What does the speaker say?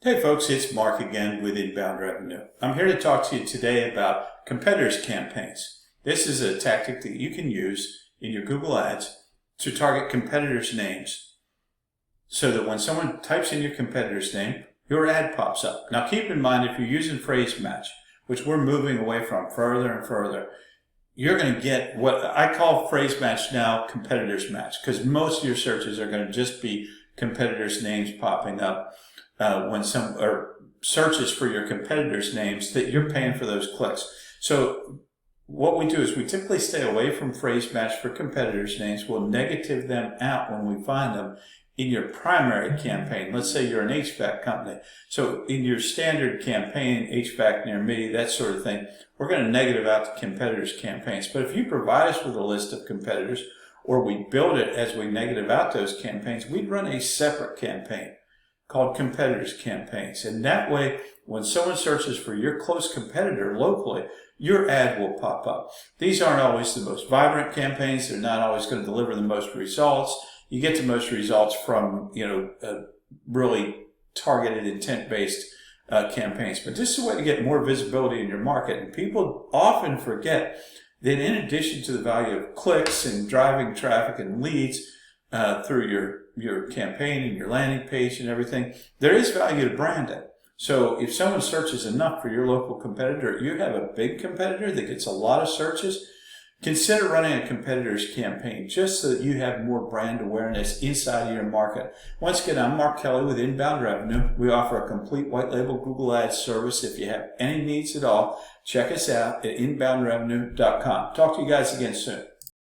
Hey folks, it's Mark again with Inbound Revenue. I'm here to talk to you today about competitors campaigns. This is a tactic that you can use in your Google Ads to target competitors' names so that when someone types in your competitor's name, your ad pops up. Now keep in mind, if you're using phrase match, which we're moving away from further and further, you're going to get what I call phrase match now competitors match, because most of your searches are going to just be competitors' names popping up. When searches for your competitors' names, that you're paying for those clicks. So what we do is we typically stay away from phrase match for competitors' names. We'll negative them out when we find them in your primary campaign. Let's say you're an HVAC company. So in your standard campaign, HVAC near me, that sort of thing, we're going to negative out the competitors' campaigns. But if you provide us with a list of competitors, or we build it as we negative out those campaigns, we'd run a separate campaign called competitors campaigns. And that way, when someone searches for your close competitor locally, your ad will pop up. These aren't always the most vibrant campaigns. They're not always going to deliver the most results. You get the most results from, really targeted intent-based campaigns. But this is a way to get more visibility in your market. And people often forget that in addition to the value of clicks and driving traffic and leads through your campaign and your landing page and everything, there is value to branding. So if someone searches enough for your local competitor, you have a big competitor that gets a lot of searches, consider running a competitors campaign just so that you have more brand awareness inside of your market. Once again, I'm Mark Kelly with Inbound Revenue. We offer a complete white label Google Ads service. If you have any needs at all, check us out at inboundrevenue.com. Talk to you guys again soon.